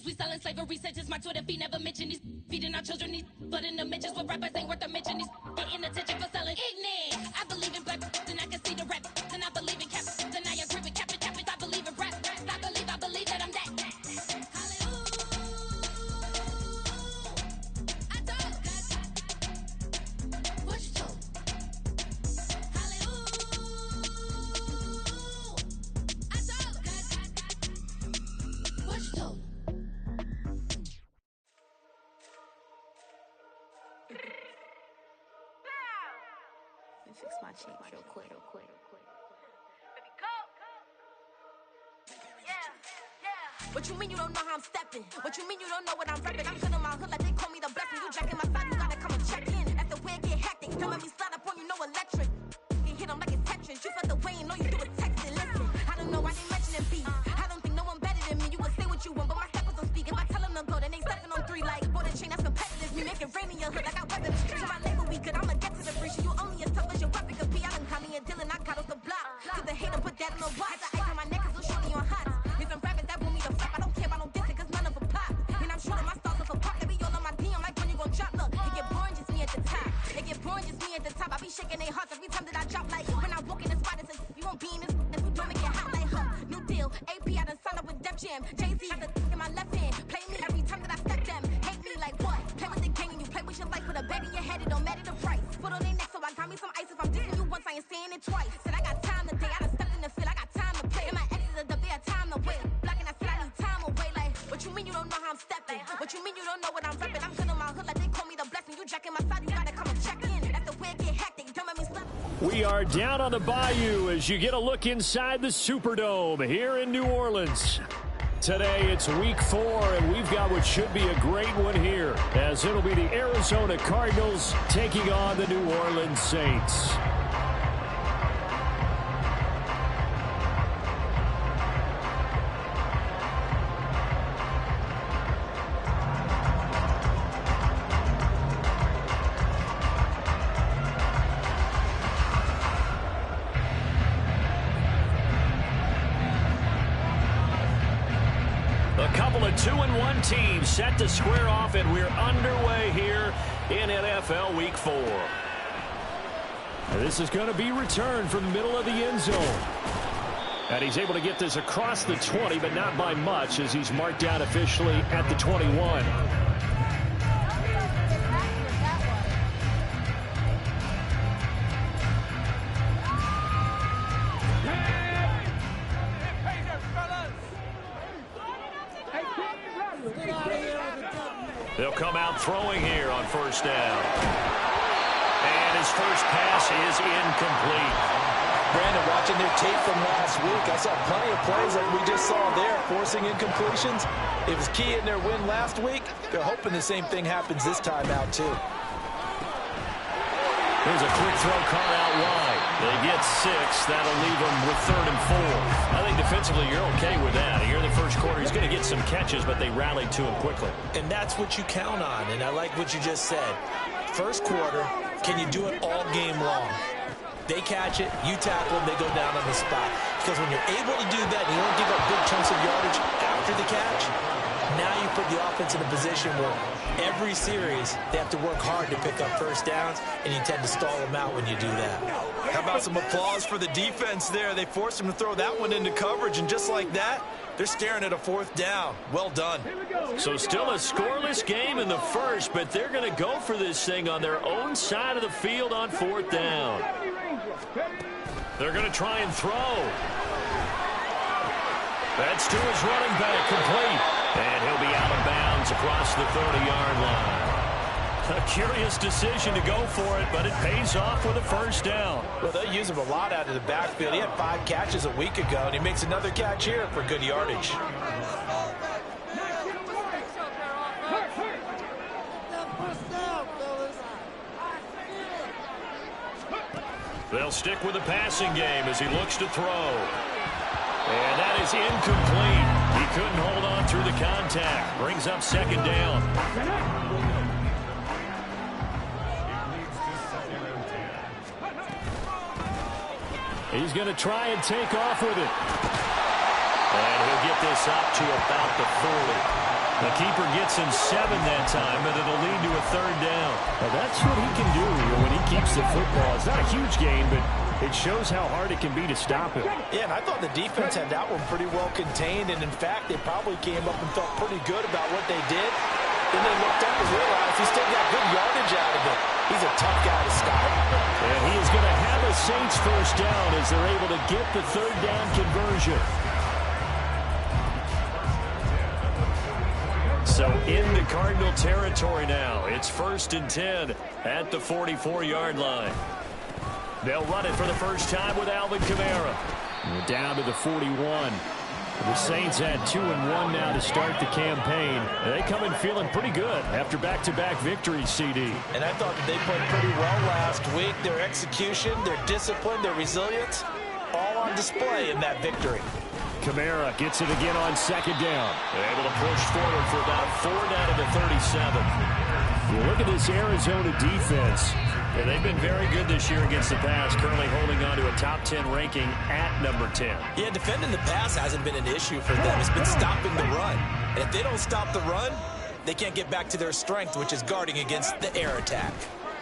bitches, we selling slavery sentences. My Twitter feed never mention these feeding our children these, but in the mentions with rappers ain't worth a mention. These getting attention for selling ignorant. I believe in black, and I can see the rap, and I believe in cap, and I agree with cap. I believe in rap, I believe that I'm that. Fix my cheek real quick. Baby, go. Yeah. What you mean you don't know how I'm stepping? What you mean you don't know what I'm repping? I'm good in my hood like they call me the blessing. You jacking my side, you gotta come and check in. That's the way it get hectic. Don't let me slide up on you, no electric. You hit them like it's Tetris. You felt the way and know you do a text and listen. I don't know why they mentioning beef. I don't think no one better than me. You would say what you want, but my steppers don't speak. If I tell them to go, then they stepping on 3 like border chain. That's competitive. Me make it rain in your hood like I weather the streets. My label we good. I'ma get to the free shit. You only as tough as your weapon could be. I done caught me and Dylan. I got off the block. Cause the hater put that on the watch. The ice on my neck is little shorty on hot. There's some rappers that want me to flop. I don't care about no dissing cause none of them pop. And I'm shooting my stars off a pop. They be all on my DM like when you gon' drop. Look, it get boring just me at the top. It get boring just me at the top. I be shaking their hearts every time that I drop. Like when I walk in the spot, it says you won't be in this. If you don't make it hot like huh. New deal. AP I done signed up with Def Jam. Jay-Z got the in my left hand. Play me every time that I step them. Hate me like what? Play with the gang and you play with your life with a bag in your head. It don't matter the price. Put on their neck so I got me some ice. If I'm dissing you once, I ain't saying it twice. Said I got time today. I done stepped in the field. I got time to play. And my exes are up there. Time to wait. Blocking, I said I need time away. Like what you mean you don't know how I'm stepping? What you mean you don't know what I'm repping? I'm good in my hood like they call me the blessing. You jacking my side, you gotta come and check in. That's the way it get hectic. Don't make me slip. We are down on the Bayou as you get a look inside the Superdome here in New Orleans. Today it's week 4, and we've got what should be a great one here, as it'll be the Arizona Cardinals taking on the New Orleans Saints. A couple of 2-1 teams set to square off, and we're underway here in NFL Week 4. This is going to be returned from the middle of the end zone. And he's able to get this across the 20, but not by much, as he's marked down officially at the 21. They'll come out throwing here on first down. And his first pass is incomplete. Brandon, watching their tape from last week, I saw plenty of plays like we just saw there, forcing incompletions. It was key in their win last week. They're hoping the same thing happens this time out, too. There's a quick throw caught out wide. They get 6. That'll leave them with 3rd and 4. I think defensively you're okay with that. Here in the first quarter, he's going to get some catches, but they rallied to him quickly. And that's what you count on, and I like what you just said. First quarter, can you do it all game long? They catch it, you tackle them, they go down on the spot. Because when you're able to do that, and you don't give up big chunks of yardage after the catch, now you put the offense in a position where every series they have to work hard to pick up first downs, and you tend to stall them out when you do that. How about some applause for the defense there? They forced him to throw that one into coverage, and just like that, they're staring at a 4th down. Well done. So still a scoreless game in the first, but they're going to go for this thing on their own side of the field on 4th down. They're going to try and throw. That's to his running back, complete. And he'll be out of bounds across the 30-yard line. A curious decision to go for it, but it pays off with a first down. Well, they'll use him a lot out of the backfield. He had 5 catches a week ago, and he makes another catch here for good yardage. They'll stick with the passing game as he looks to throw. And that is incomplete. He couldn't hold on through the contact. Brings up 2nd down. He's going to try and take off with it. And he'll get this up to about the 40. The keeper gets him 7 that time, but it'll lead to a 3rd down. Well, that's what he can do when he keeps the football. It's not a huge gain, but it shows how hard it can be to stop him. Yeah, and I thought the defense had that one pretty well contained, and in fact, they probably came up and felt pretty good about what they did. Then they looked up and realized he still got good yardage out of it. He's a tough guy to stop. And he is going to have a Saints 1st down as they're able to get the 3rd down conversion. So into Cardinal territory now. It's 1st and 10 at the 44-yard line. They'll run it for the first time with Alvin Kamara. We're down to the 41. The Saints had 2-1 now to start the campaign. They come in feeling pretty good after back-to-back victories, CD. And I thought that they played pretty well last week. Their execution, their discipline, their resilience, all on display in that victory. Kamara gets it again on 2nd down. They're able to push forward for about 4 down to the 37. You look at this Arizona defense, and they've been very good this year against the pass, currently holding on to a top 10 ranking at number 10. Yeah, defending the pass hasn't been an issue for them. It's been stopping the run. And if they don't stop the run, they can't get back to their strength, which is guarding against the air attack.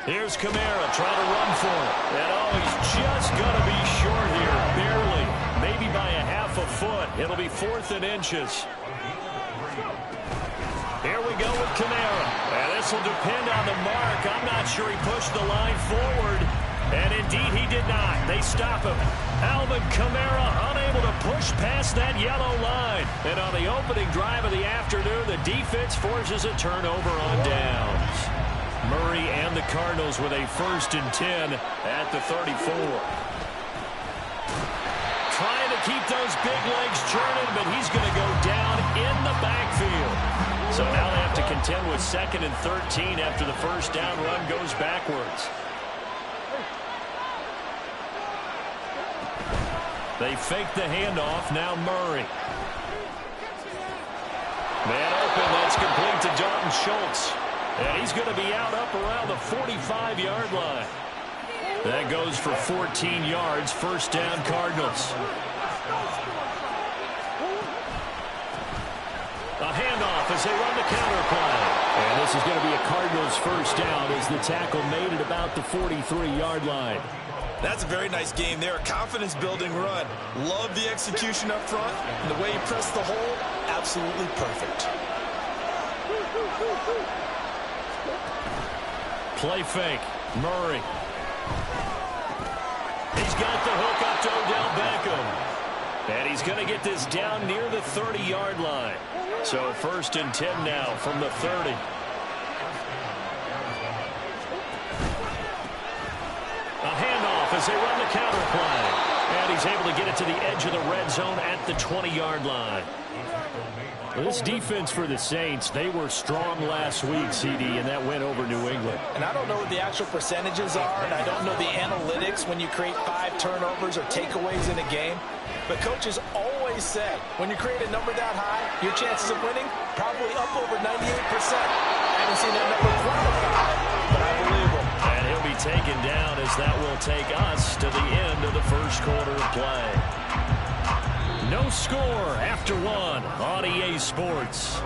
Here's Kamara trying to run for it. And he's just going to be short here, barely. Maybe by a half a foot. It'll be 4th and inches. Here we go with Kamara. And this will depend on the mark. I'm not sure he pushed the line forward. And indeed he did not. They stop him. Alvin Kamara unable to push past that yellow line. And on the opening drive of the afternoon, the defense forces a turnover on downs. Murray and the Cardinals with a 1st and 10 at the 34. Trying to keep those big legs churning, but he's going to go down in the backfield. So now they have to contend with 2nd and 13 after the 1st down run goes backwards. They fake the handoff. Now Murray. Man open. That's complete to Dalton Schultz. And he's going to be out up around the 45-yard line. That goes for 14 yards. 1st down, Cardinals. A handoff as they run the counter play. And this is going to be a Cardinals 1st down as the tackle made at about the 43-yard line. That's a very nice game there. A confidence-building run. Love the execution up front. And the way he pressed the hole, absolutely perfect. Play fake. Murray. He's got the hook up to Odell Beckham. And he's going to get this down near the 30-yard line. So 1st and 10 now from the 30. A handoff as they run the counter play. And he's able to get it to the edge of the red zone at the 20-yard line. Well, this defense for the Saints, they were strong last week, CD, and that went over New England. And I don't know what the actual percentages are, and I don't know the analytics when you create 5 turnovers or takeaways in a game. But coaches always say, when you create a number that high, your chances of winning probably up over 98%. I haven't seen that number quantified, but I believe him. And he'll be taken down as that will take us to the end of the 1st quarter of play. No score after 1 on EA Sports.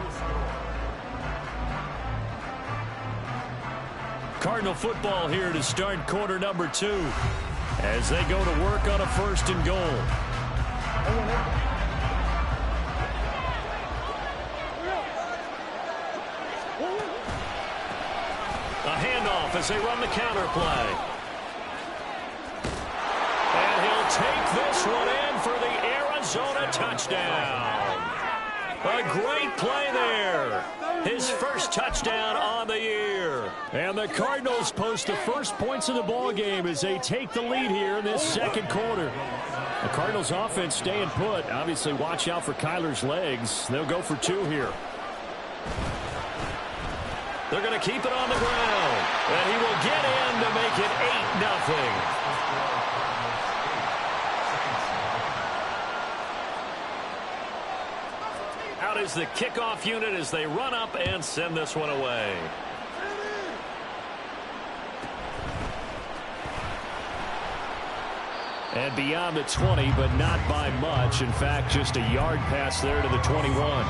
Cardinal football here to start quarter number 2 as they go to work on a 1st and goal. A handoff as they run the counter play. And he'll take this one in for the Arizona touchdown. A great play there. His 1st touchdown on the year. And the Cardinals post the first points of the ball game as they take the lead here in this 2nd quarter. The Cardinals offense staying put. Obviously, watch out for Kyler's legs. They'll go for 2 here. They're going to keep it on the ground. And he will get in to make it 8-0. Out is the kickoff unit as they run up and send this one away. And beyond the 20, but not by much. In fact, just a yard pass there to the 21.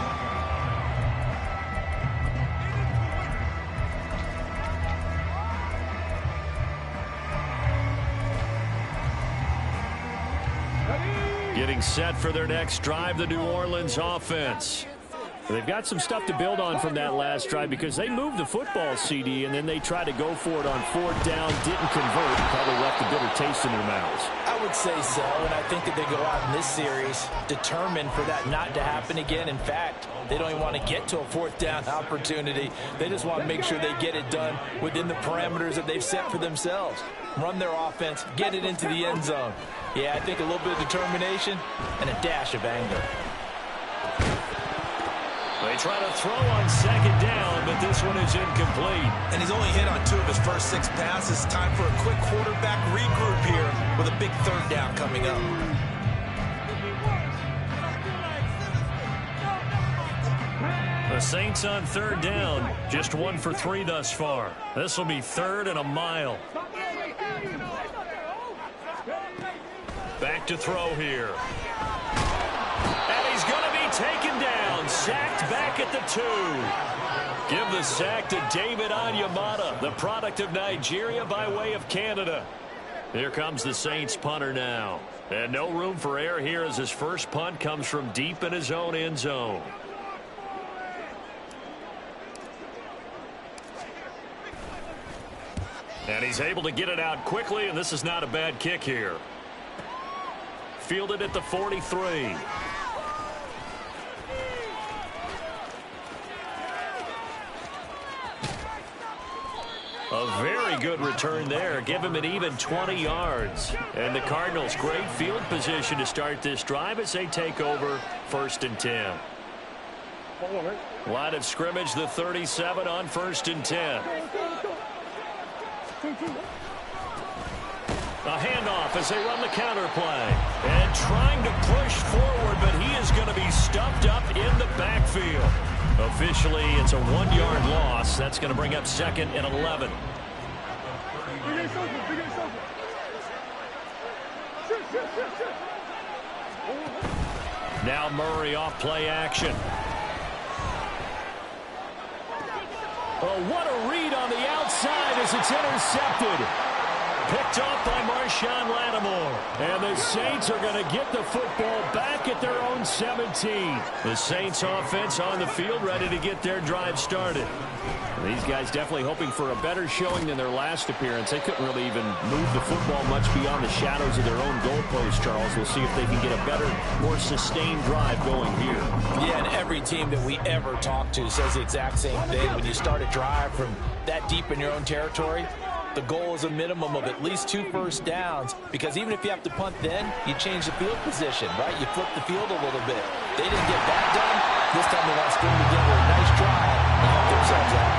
set for their next drive, the New Orleans offense. They've got some stuff to build on from that last drive because they moved the football, CD, and then they tried to go for it on fourth down, didn't convert, and probably left a bitter taste in their mouths. I would say so, and I think that they go out in this series determined for that not to happen again. In fact, they don't even want to get to a fourth down opportunity. They just want to make sure they get it done within the parameters that they've set for themselves. Run their offense, get it into the end zone. Yeah, I think a little bit of determination and a dash of anger. They try to throw on second down, but this one is incomplete. And he's only hit on 2 of his first 6 passes. Time for a quick quarterback regroup here with a big third down coming up. The Saints on third down, just 1 for 3 thus far. This will be 3rd and a mile. Back to throw here. And he's going to be taken down, sacked back at the 2. Give the sack to David Onyemata, the product of Nigeria by way of Canada. Here comes the Saints punter now. And no room for error here as his first punt comes from deep in his own end zone. And he's able to get it out quickly, and this is not a bad kick here. Fielded at the 43. A very good return there. Give him an even 20 yards. And the Cardinals, great field position to start this drive as they take over 1st and 10. Line of scrimmage, the 37 on 1st and 10. A handoff as they run the counter play. And trying to push forward, but he is going to be stuffed up in the backfield. Officially, it's a 1-yard loss. That's going to bring up 2nd and 11. Now Murray off play action. Oh, what a read on the outside as it's intercepted. Picked off by Marshawn Lattimore. And the Saints are going to get the football back at their own 17. The Saints offense on the field ready to get their drive started. These guys definitely hoping for a better showing than their last appearance. They couldn't really even move the football much beyond the shadows of their own goalpost, Charles. We'll see if they can get a better, more sustained drive going here. Yeah, and every team that we ever talk to says the exact same thing. When you start a drive from that deep in your own territory, the goal is a minimum of at least 2 first downs, because even if you have to punt then, you change the field position, right? You flip the field a little bit. They didn't get that done. This time they want to string together a nice drive and help themselves out.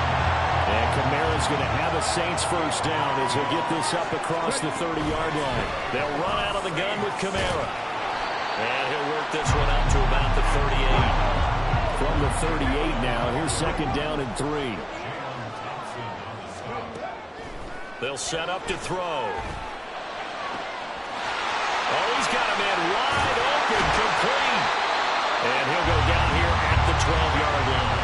And Kamara's going to have a Saints first down as he'll get this up across the 30-yard line. They'll run out of the gun with Kamara. And he'll work this one out to about the 38. From the 38 now, here's 2nd down and 3. They'll set up to throw. Oh, he's got a man wide open, complete. And he'll go down here at the 12-yard line.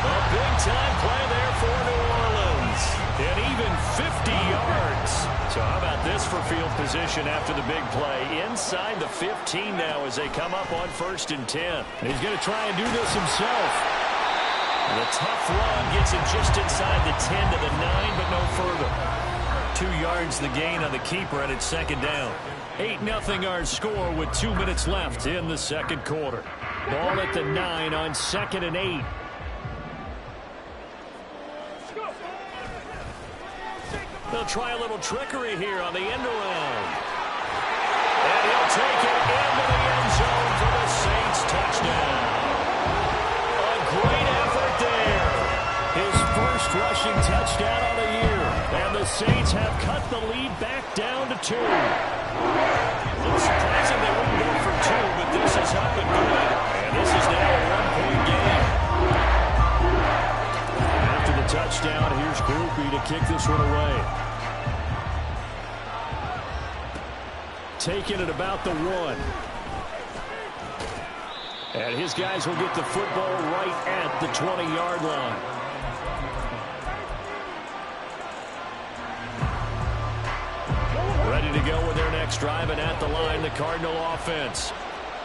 A big-time play there for New Orleans. And even 50 yards. So how about this for field position after the big play? Inside the 15 now as they come up on 1st and 10. And he's going to try and do this himself. The tough run gets him just inside the 10 to the 9, but no further. 2 yards the gain on the keeper, and it's 2nd down. 8-0 our score with 2 minutes left in the 2nd quarter. Ball at the 9 on 2nd and 8. They'll try a little trickery here on the end around. And he'll take it into the end zone for the Saints touchdown. A great effort there. His first rushing touchdown on the year. And the Saints have cut the lead back down to 2. A little surprising they wouldn't go for 2, but this is up and good. And this is now a 1-point game. After the touchdown, here's Groupie to kick this one away. Taking it about the 1. And his guys will get the football right at the 20-yard line. Ready to go with their next drive, and at the line, the Cardinal offense.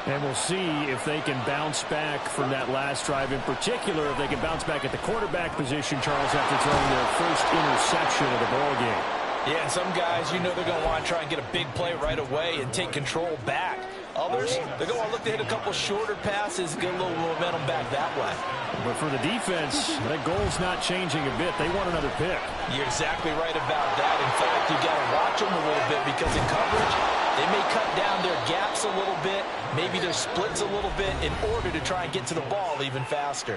And we'll see if they can bounce back from that last drive, in particular, if they can bounce back at the quarterback position, Charles, after throwing their first interception of the ball game. Yeah, and some guys, you know they're going to want to try and get a big play right away and take control back. Others, they're going to look to hit a couple shorter passes, get a little momentum back that way. But for the defense, that goal's not changing a bit. They want another pick. You're exactly right about that. In fact, you got to watch them a little bit because in coverage, they may cut down their gaps a little bit, maybe their splits a little bit in order to try and get to the ball even faster.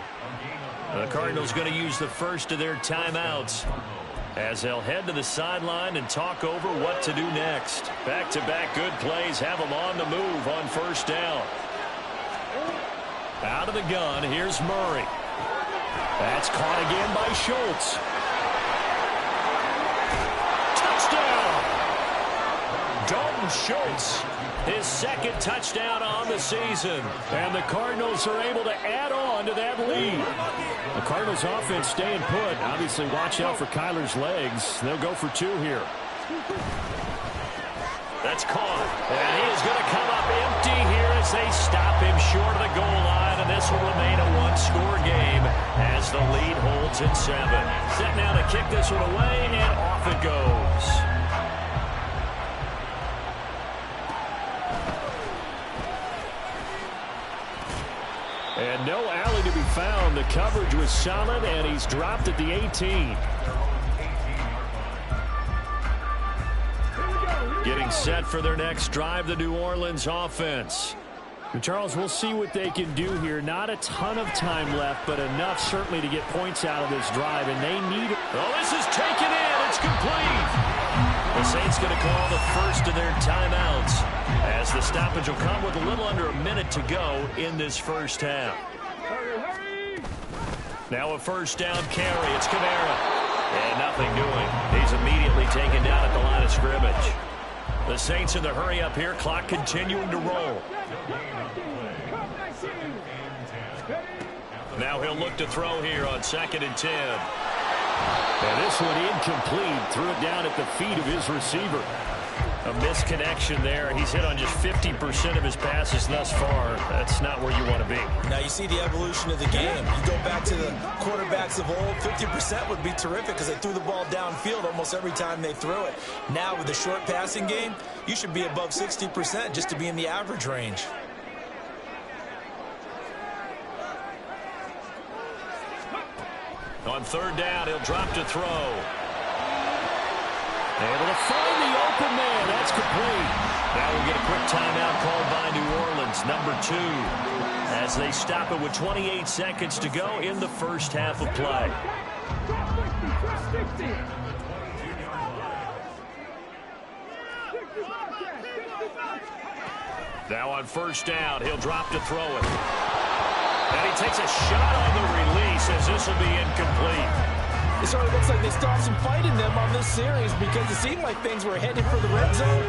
The Cardinals going to use the first of their timeouts as they'll head to the sideline and talk over what to do next. Back-to-back good plays have them on the move on first down. Out of the gun, here's Murray. That's caught again by Schultz. Dalton Schultz, his second touchdown on the season. And the Cardinals are able to add on to that lead. The Cardinals offense staying put. Obviously, watch out for Kyler's legs. They'll go for two here. That's caught. And he is going to come up empty here as they stop him short of the goal line. And this will remain a one-score game as the lead holds at 7. Set now to kick this one away, and off it goes. And no alley to be found. The coverage was solid, and he's dropped at the 18. Getting set for their next drive, the New Orleans offense. And Charles, we'll see what they can do here. Not a ton of time left, but enough certainly to get points out of this drive, and they need it. Oh, this is taken in. It's complete. The Saints going to call the first of their timeouts as the stoppage will come with a little under a minute to go in this first half. Now a first down carry. It's Kamara. And nothing doing. He's immediately taken down at the line of scrimmage. The Saints in the hurry up here. Clock continuing to roll. Now he'll look to throw here on 2nd and 10. And this one incomplete. Threw it down at the feet of his receiver. A misconnection there. He's hit on just 50% of his passes thus far. That's not where you want to be. Now you see the evolution of the game. You go back to the quarterbacks of old, 50% would be terrific because they threw the ball downfield almost every time they threw it. Now with the short passing game, you should be above 60% just to be in the average range. On 3rd down, he'll drop to throw. Able to find the open man. That's complete. Now we'll get a quick timeout called by New Orleans, number 2, as they stop it with 28 seconds to go in the first half of play. Now on 1st down, he'll drop to throw it. And he takes a shot on the release as this will be incomplete. It sort of looks like they stopped some fight in them on this series because it seemed like things were headed for the red zone.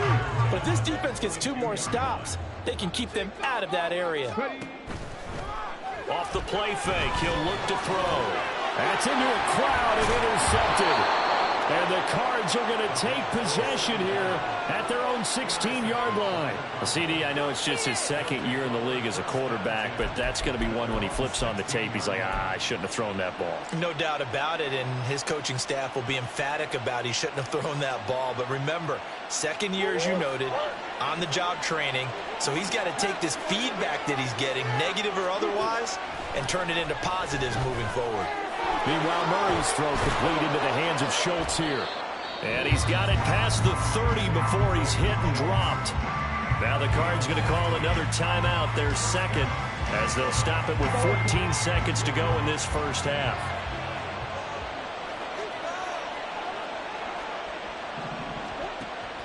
But if this defense gets 2 more stops, they can keep them out of that area. Off the play fake, he'll look to throw. That's into a crowd and intercepted. And the Cards are going to take possession here at their own 16-yard line. CD, I know it's just his 2nd year in the league as a quarterback, but that's going to be one when he flips on the tape. He's like, I shouldn't have thrown that ball. No doubt about it, and his coaching staff will be emphatic about he shouldn't have thrown that ball. But remember, 2nd year, as you noted, on-the-job training, so he's got to take this feedback that he's getting, negative or otherwise, and turn it into positives moving forward. Meanwhile, Murray's throw complete into the hands of Schultz here. And he's got it past the 30 before he's hit and dropped. Now the Cards going to call another timeout, their 2nd, as they'll stop it with 14 seconds to go in this first half.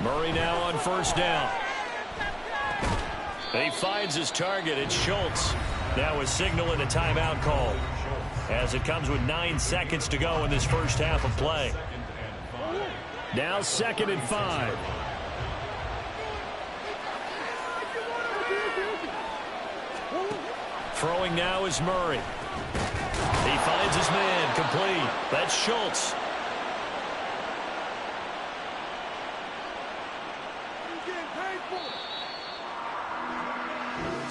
Murray now on 1st down. He finds his target. It's Schultz. Now a signal and a timeout call, as it comes with 9 seconds to go in this first half of play. Now 2nd and 5. Throwing now is Murray. He finds his man, complete. That's Schultz.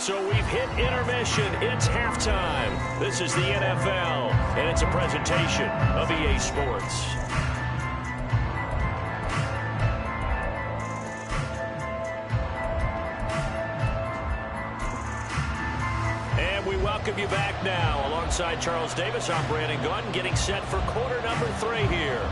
So we've hit intermission. It's halftime. This is the NFL, and it's a presentation of EA Sports. And we welcome you back now. Alongside Charles Davis, I'm Brandon Gunn, getting set for quarter number 3 here.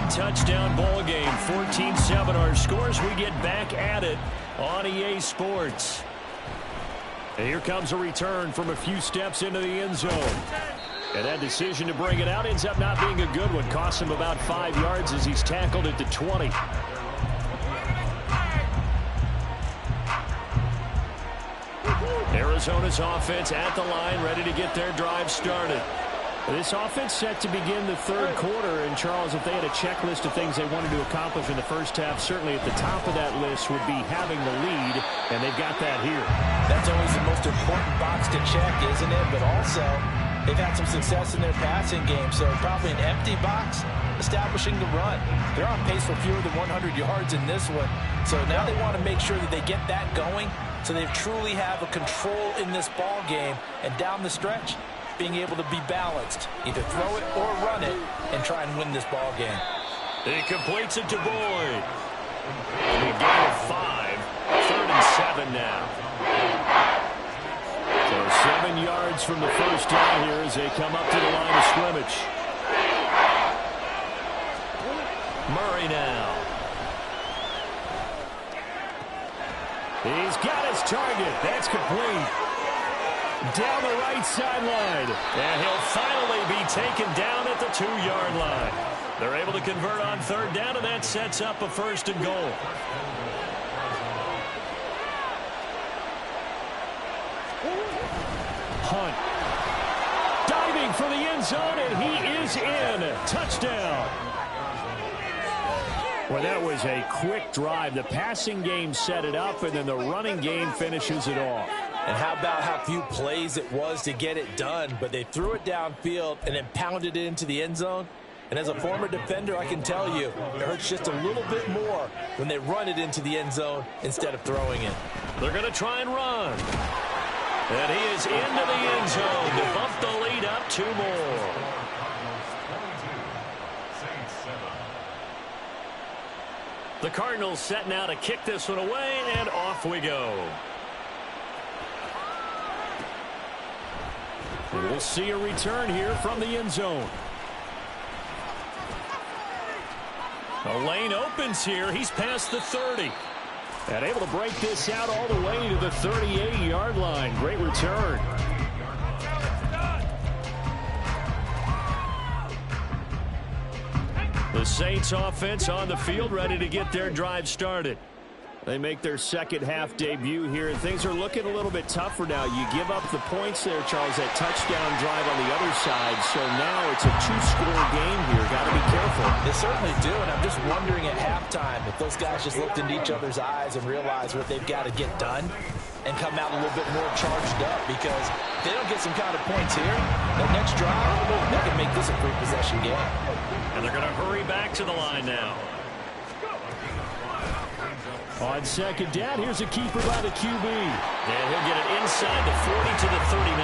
Touchdown ball game, 14-7 our scores. We get back at it on EA Sports. And here comes a return from a few steps into the end zone. And that decision to bring it out ends up not being a good one. Costs him about 5 yards as he's tackled at the 20. Arizona's offense at the line, ready to get their drive started. This offense set to begin the third quarter, and Charles, if they had a checklist of things they wanted to accomplish in the first half, certainly at the top of that list would be having the lead, and they've got that here. That's always the most important box to check, isn't it? But also, they've had some success in their passing game, so probably an empty box, establishing the run. They're on pace for fewer than 100 yards in this one, so now they want to make sure that they get that going, so they truly have a control in this ball game, and down the stretch, being able to be balanced, either throw it or run it, and try and win this ball game. He completes it to Boyd. He gained it 5. 3rd and 7 now. So 7 yards from the first down here as they come up to the line of scrimmage. Murray now. He's got his target. That's complete. Down the right sideline. And he'll finally be taken down at the 2-yard line. They're able to convert on 3rd down, and that sets up a 1st and goal. Hunt. Diving for the end zone, and he is in. Touchdown. Well, that was a quick drive. The passing game set it up, and then the running game finishes it off. And how about how few plays it was to get it done, but they threw it downfield and then pounded it into the end zone. And as a former defender, I can tell you, it hurts just a little bit more when they run it into the end zone instead of throwing it. They're going to try and run. And he is into the end zone to bump the lead up 2 more. The Cardinals set now to kick this one away, and off we go. And we'll see a return here from the end zone. The lane opens here. He's past the 30. And able to break this out all the way to the 38-yard line. Great return. The Saints offense on the field, ready to get their drive started. They make their second half debut here, and things are looking a little bit tougher now. You give up the points there, Charles, that touchdown drive on the other side. So now it's a 2-score game here. Got to be careful. They certainly do, and I'm just wondering at halftime if those guys just looked into each other's eyes and realized what they've got to get done and come out a little bit more charged up, because if they don't get some kind of points here, the next drive, they can make this a 3-possession game. And they're going to hurry back to the line now. On second down, here's a keeper by the QB. And he'll get it inside the 40 to the 39.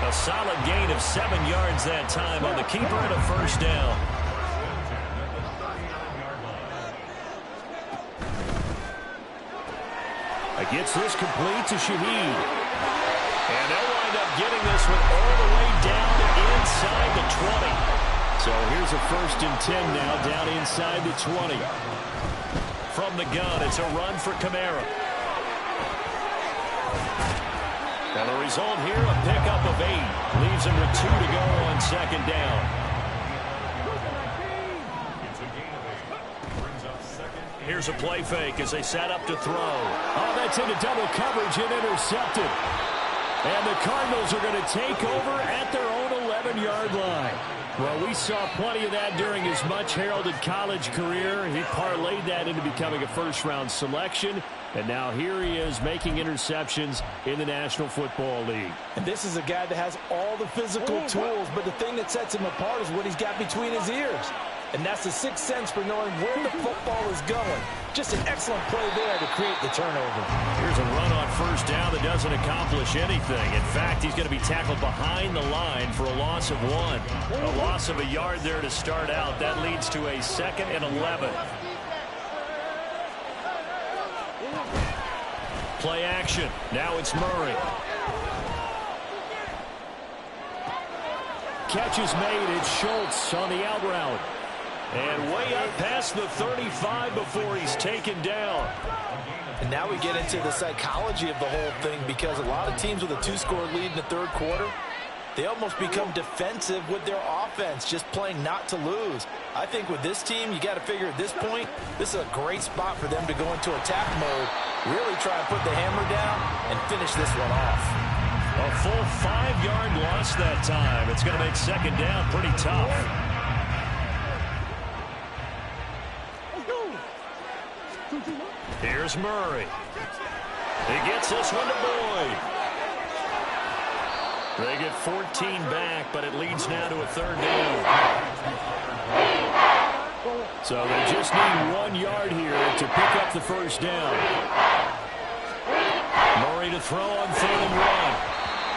A solid gain of 7 yards that time on the keeper and a 1st down. Gets this complete to Shaheed. And they'll wind up getting this one all the way down inside the 20. So here's a 1st and 10 now down inside the 20. From the gun, it's a run for Kamara. And the result here, a pickup of 8. Leaves him with 2 to go on second down. Here's a play fake as they set up to throw. Oh, that's into double coverage and intercepted. And the Cardinals are going to take over at their own 11-yard line. Well, we saw plenty of that during his much-heralded college career. He parlayed that into becoming a first-round selection, and now here he is making interceptions in the National Football League. And this is a guy that has all the physical tools, but the thing that sets him apart is what he's got between his ears. And that's the sixth sense for knowing where the football is going. Just an excellent play there to create the turnover. Here's a run on first down that doesn't accomplish anything. In fact, he's going to be tackled behind the line for a loss of 1. A loss of a yard there to start out. That leads to a 2nd and 11. Play action. Now it's Murray. Catch is made. It's Schultz on the out route. And way up past the 35 before he's taken down. And now we get into the psychology of the whole thing, because a lot of teams with a 2-score lead in the third quarter, they almost become defensive with their offense, just playing not to lose. I think with this team, you got to figure at this point, this is a great spot for them to go into attack mode, really try and put the hammer down and finish this one off. A full 5-yard loss that time. It's going to make second down pretty tough. Here's Murray. He gets this one to Boyd. They get 14 back, but it leads now to a 3rd down. So they just need 1 yard here to pick up the first down. Murray to throw on 3rd and 1.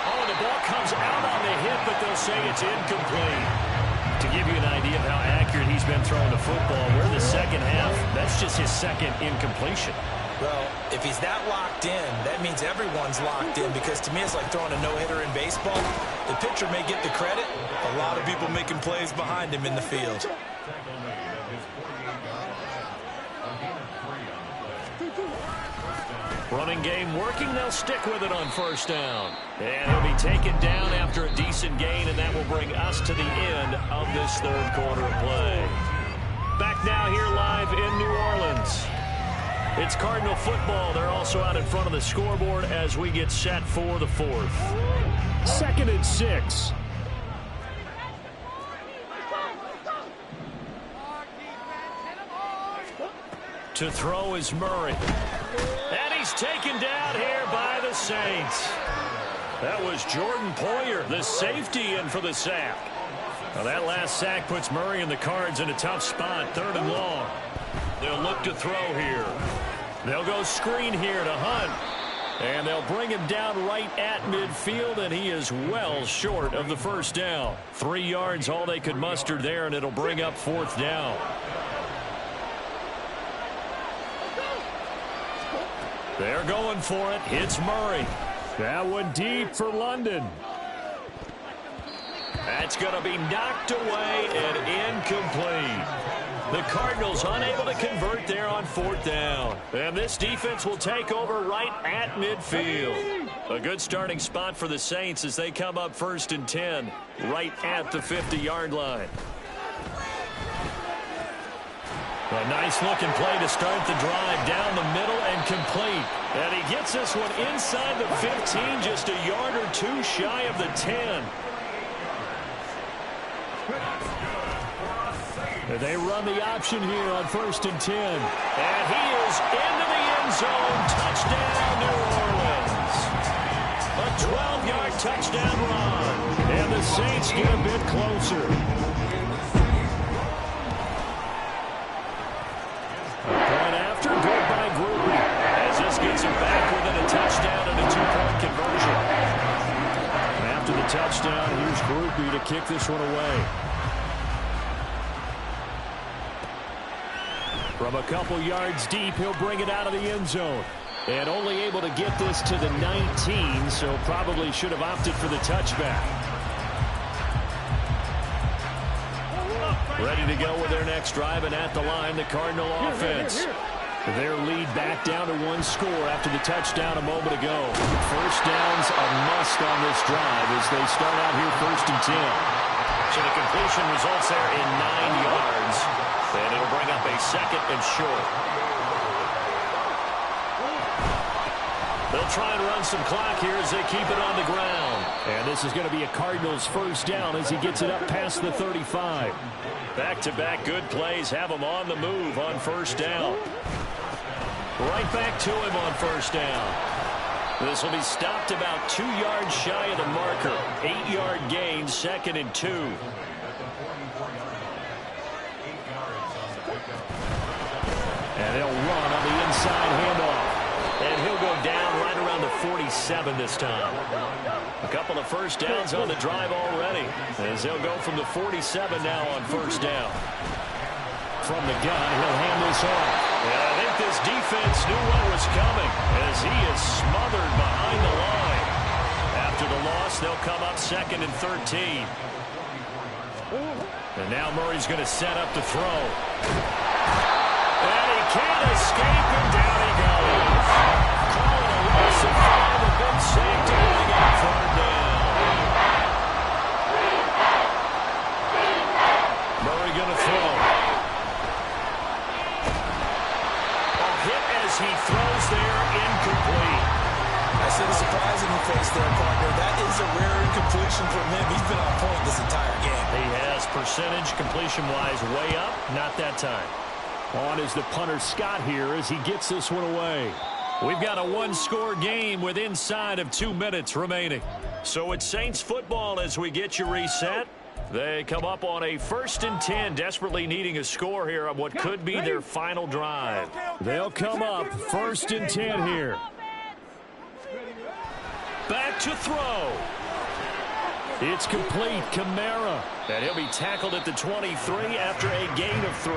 Oh, the ball comes out on the hip, but they'll say it's incomplete. To give you an idea of how accurate he's been throwing the football, we're in the second half. That's just his 2nd incompletion. Well, if he's that locked in, that means everyone's locked in, because to me it's like throwing a no-hitter in baseball. The pitcher may get the credit. A lot of people making plays behind him in the field. Running game working. They'll stick with it on first down. And he'll be taken down after a decent gain, and that will bring us to the end of this third quarter of play. Back now here live in New Orleans. It's Cardinal football. They're also out in front of the scoreboard as we get set for the 4th. 2nd and 6. To throw is Murray. And he's taken down here by the Saints. That was Jordan Poyer, the safety, in for the sack. Now that last sack puts Murray and the Cards in a tough spot, 3rd and long. They'll look to throw here. They'll go screen here to Hunt. And they'll bring him down right at midfield, and he is well short of the first down. 3 yards all they could muster there, and it'll bring up 4th down. They're going for it. It's Murray. That one deep for London. That's going to be knocked away and incomplete. The Cardinals unable to convert there on 4th down. And this defense will take over right at midfield. A good starting spot for the Saints as they come up 1st and 10 right at the 50-yard line. A nice-looking play to start the drive down the middle and complete. And he gets this one inside the 15, just a yard or 2 shy of the 10. And they run the option here on 1st and 10. And he is into the end zone. Touchdown, New Orleans. A 12-yard touchdown run. And the Saints get a bit closer. Point after, good by Groupie. As this gets him back within a touchdown and a 2-point conversion. And after the touchdown, here's Groupie to kick this one away. From a couple yards deep, he'll bring it out of the end zone. And only able to get this to the 19, so probably should have opted for the touchback. Ready to go with their next drive, and at the line, the Cardinal offense. Their lead back down to 1 score after the touchdown a moment ago. First down's a must on this drive as they start out here 1st and 10. So the completion results there in 9 yards. And it'll bring up a 2nd and short. They'll try and run some clock here as they keep it on the ground. And this is going to be a Cardinals first down as he gets it up past the 35. Back-to-back good plays have him on the move on first down. Right back to him on first down. This will be stopped about 2 yards shy of the marker. 8-yard gain, 2nd and 2. And they'll run on the inside handoff. And he'll go down right around the 47 this time. A couple of first downs on the drive already, as they'll go from the 47 now on first down. From the gun, he'll hand this off. And I think this defense knew what was coming, as he is smothered behind the line. After the loss, they'll come up 2nd and 13. And now Murray's going to set up to throw. And he can't escape, and down he goes. Calling a loss of 5, a big sack to bring up 3rd down. Murray going to throw. A hit as he throws there, incomplete. I said a surprising face there, partner. That is a rare incompletion from him. He's been on point this entire game. He has percentage completion-wise way up, not that time. On is the punter Scott here as he gets this one away. We've got a one-score game with inside of 2 minutes remaining. So it's Saints football as we get you reset. They come up on a 1st and 10, desperately needing a score here on what could be their final drive. They'll come up 1st and 10 here. Back to throw. It's complete. Kamara. And he'll be tackled at the 23 after a gain of 3.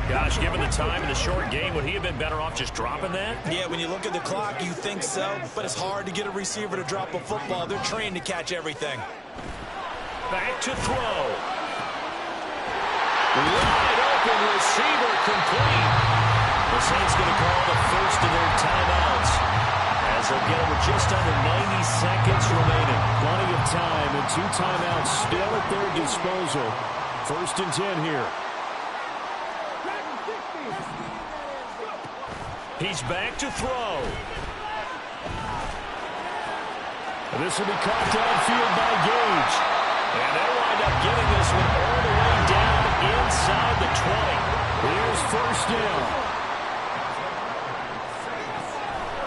Gosh, given the time in the short game, would he have been better off just dropping that? Yeah, when you look at the clock, you think so. But it's hard to get a receiver to drop a football. They're trained to catch everything. Back to throw. Wide open receiver complete. The Saints going to call the first of their timeouts, as they'll get it with just under 90 seconds remaining. Plenty of time and 2 timeouts still at their disposal. 1st and 10 here. He's back to throw. This will be caught downfield by Gage. And they'll wind up getting this one all the way down inside the 20. Here's first down.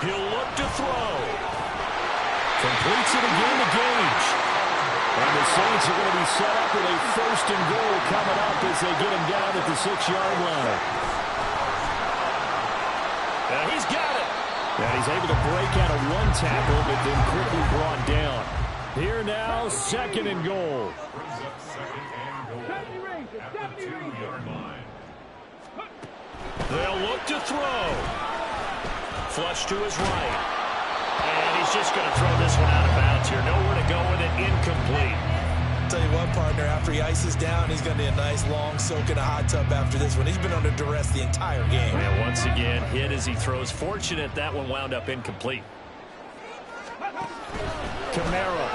He'll look to throw. Completes it again to Gage. And the Saints are going to be set up with a 1st and goal coming up as they get him down at the 6-yard line. And he's got it. And he's able to break out of 1 tackle, but then quickly brought down. Here now, 2nd and goal. They'll look to throw. Flush to his right. And he's just going to throw this one out of bounds here. Nowhere to go with it, incomplete. Tell you what, partner, after he ices down, he's going to need a nice long soak in a hot tub after this one. He's been under duress the entire game. And once again, hit as he throws. Fortunate that one wound up incomplete. Kamara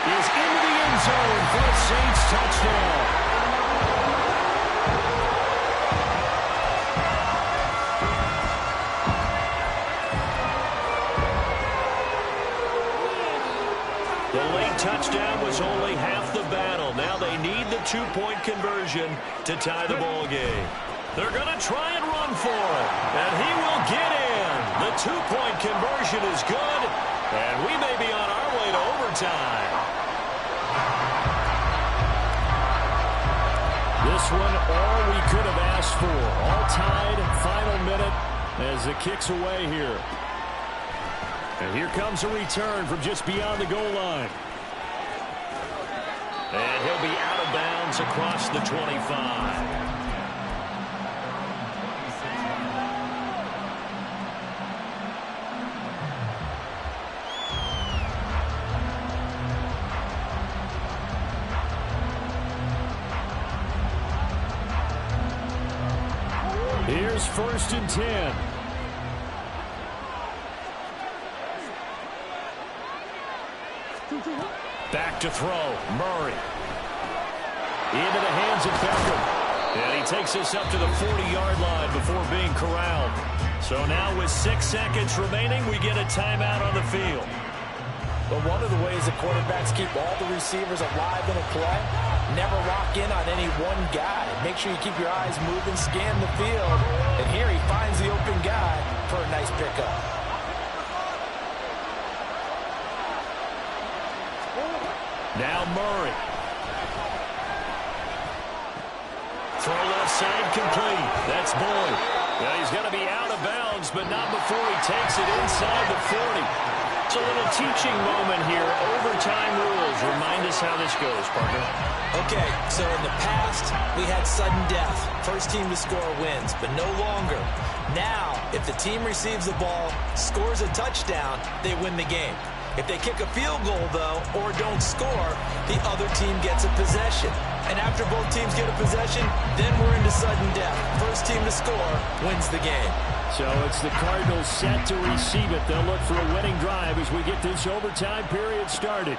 is into the end zone for a Saints touchdown. The late touchdown was only half the battle. Now they need the 2-point conversion to tie the ball game. They're going to try and run for it, and he will get in. The 2-point conversion is good, and we may be on our way to overtime. This one, all we could have asked for. All tied, final minute as it kicks away here. And here comes a return from just beyond the goal line. And he'll be out of bounds across the 25. Here's 1st and 10. Back to throw. Murray. Into the hands of Beckham. And he takes this up to the 40-yard line before being corralled. So now with 6 seconds remaining, we get a timeout on the field. But one of the ways that quarterbacks keep all the receivers alive in a play, never lock in on any one guy. Make sure you keep your eyes moving, scan the field. And here he finds the open guy for a nice pickup. Now Murray. Throw left side complete. That's Boyd. Now he's going to be out of bounds, but not before he takes it inside the 40. It's a little teaching moment here. Overtime rules. Remind us how this goes, partner. Okay, so in the past, we had sudden death. First team to score wins, but no longer. Now, if the team receives the ball, scores a touchdown, they win the game. If they kick a field goal, though, or don't score, the other team gets a possession. And after both teams get a possession, then we're into sudden death. First team to score wins the game. So it's the Cardinals set to receive it. They'll look for a winning drive as we get this overtime period started.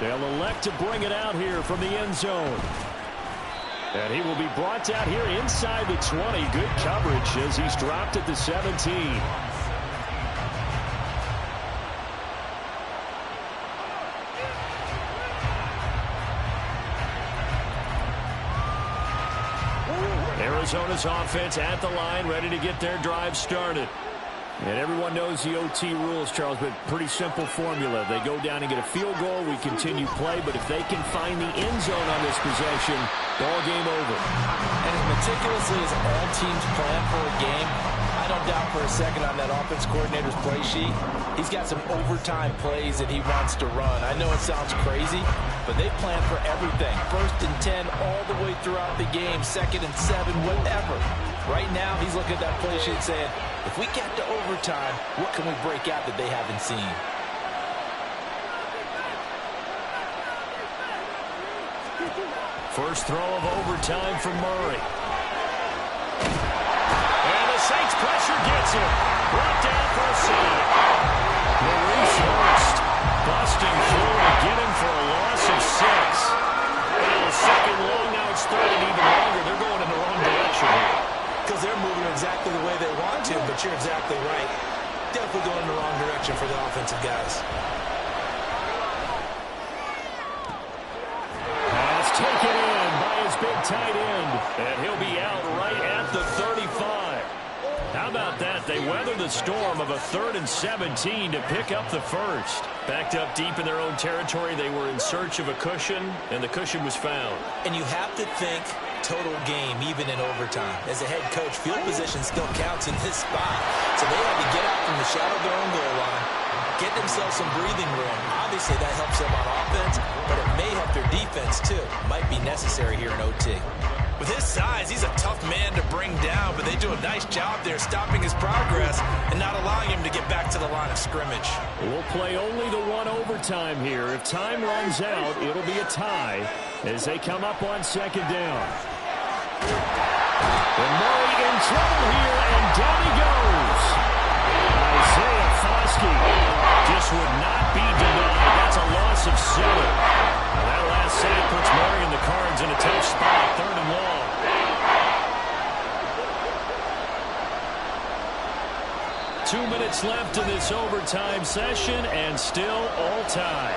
They'll elect to bring it out here from the end zone. And he will be brought down here inside the 20. Good coverage as he's dropped at the 17. Arizona's offense at the line, ready to get their drive started. And everyone knows the OT rules, Charles, but pretty simple formula. They go down and get a field goal, we continue play, but if they can find the end zone on this possession, ball game over. And as meticulously as all teams plan for a game, I don't doubt for a second on that offense coordinator's play sheet, he's got some overtime plays that he wants to run. I know it sounds crazy, but they plan for everything. 1st and 10 all the way throughout the game, 2nd and 7, whatever. Right now, he's looking at that play sheet saying, if we get to overtime, what can we break out that they haven't seen? First throw of overtime for Murray. And the Saints pressure gets him. Brought down for a sack. Maurice Hurst busting through to get him for a loss of 6. And a second long, now it's 3rd and even longer. They're going in the wrong direction here. Because they're moving exactly the way they want to, but you're exactly right. Definitely going in the wrong direction for the offensive guys. Pass taken in by his big tight end, and he'll be out right at the 35. How about that? They weathered the storm of a 3rd and 17 to pick up the first. Backed up deep in their own territory, they were in search of a cushion, and the cushion was found. And you have to think total game, even in overtime. As a head coach, field position still counts in this spot. So they had to get out from the shadow of their own goal line, get themselves some breathing room. Obviously, that helps them on offense, but it may help their defense, too. Might be necessary here in OT. With his size, he's a tough man to bring down, but they do a nice job there stopping his progress and not allowing him to get back to the line of scrimmage. We'll play only the one overtime here. If time runs out, it'll be a tie as they come up on 2nd down. And Murray in trouble here, and down he goes. Isaiah Foskey just would not be denied. That's a loss of 7. That last sack puts Murray and the Cards in a tough spot, 3rd and long. Two minutes left in this overtime session, and still all tied.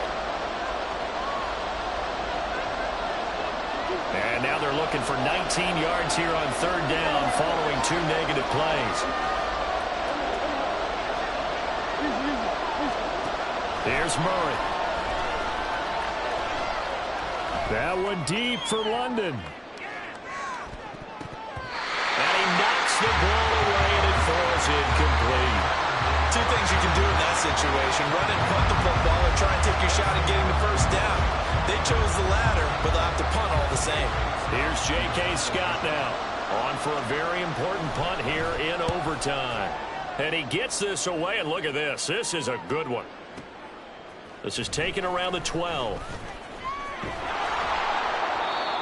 And now they're looking for 19 yards here on 3rd down following 2 negative plays. Here's Murray. That one deep for London. And he knocks the ball away, and it falls incomplete. Two things you can do in that situation: run and punt the football, or try and take your shot at getting the first down. They chose the latter, but they'll have to punt all the same. Here's J.K. Scott now, on for a very important punt here in overtime. And he gets this away, and look at this. This is a good one. This is taken around the 12.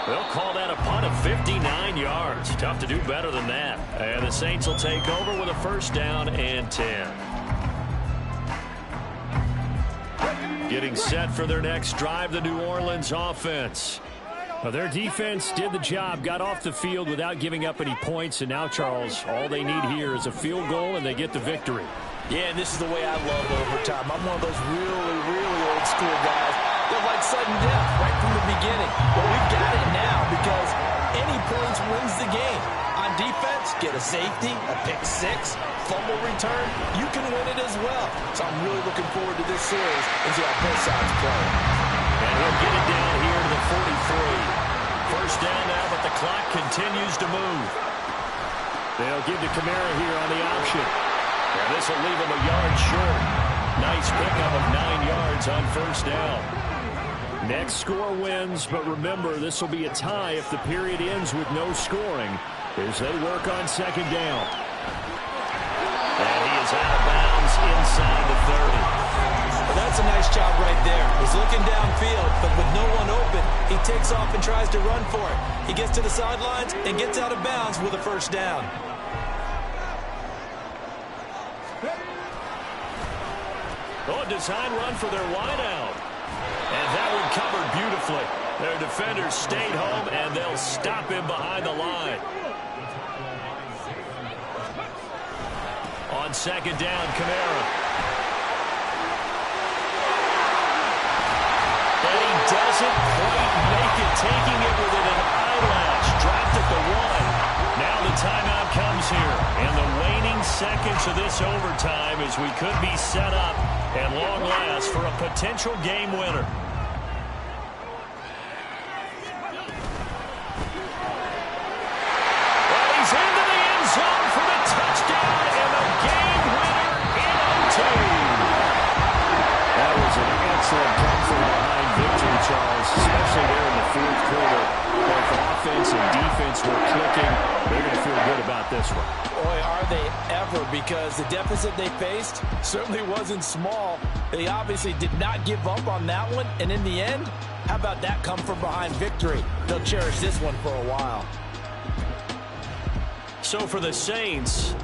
They'll call that a punt of 59 yards. Tough to do better than that. And the Saints will take over with a 1st down and 10. Getting set for their next drive, the New Orleans offense. Well, their defense did the job, got off the field without giving up any points, and now, Charles, all they need here is a field goal, and they get the victory. Yeah, and this is the way I love overtime. I'm one of those really, really old school guys that like sudden death right from the beginning. Well, we've got it now because any points wins the game. On defense, get a safety, a pick six, fumble return, you can win it as well. So I'm really looking forward to this series and see how both sides play. And he'll get it down here to the 43. First down now, but the clock continues to move. They'll give to Kamara here on the option. And this will leave him a yard short. Nice pickup of 9 yards on first down. Next score wins, but remember, this will be a tie if the period ends with no scoring as they work on second down. And he is out of bounds inside the 30. Well, that's a nice job right there. He's looking downfield, but with no one open, he takes off and tries to run for it. He gets to the sidelines and gets out of bounds with a first down. Oh, a design run for their wideout. And that one covered beautifully. Their defenders stayed home, and they'll stop him behind the line. On second down, Kamara. And he doesn't quite make it, taking it within an eyelash. Dropped at the 1. Now the timeout comes here. And the waning seconds of this overtime as we could be set up and long last for a potential game winner. Well, he's into the end zone for the touchdown and the game winner in OT. That was an excellent come from behind victory, Charles, especially there in the fourth quarter. Both offense and defense were clicking. They're going to feel good about this one. Boy, are they ever, because the deficit they faced certainly wasn't small. They obviously did not give up on that one, and in the end, how about that come from behind victory? They'll cherish this one for a while. So for the Saints,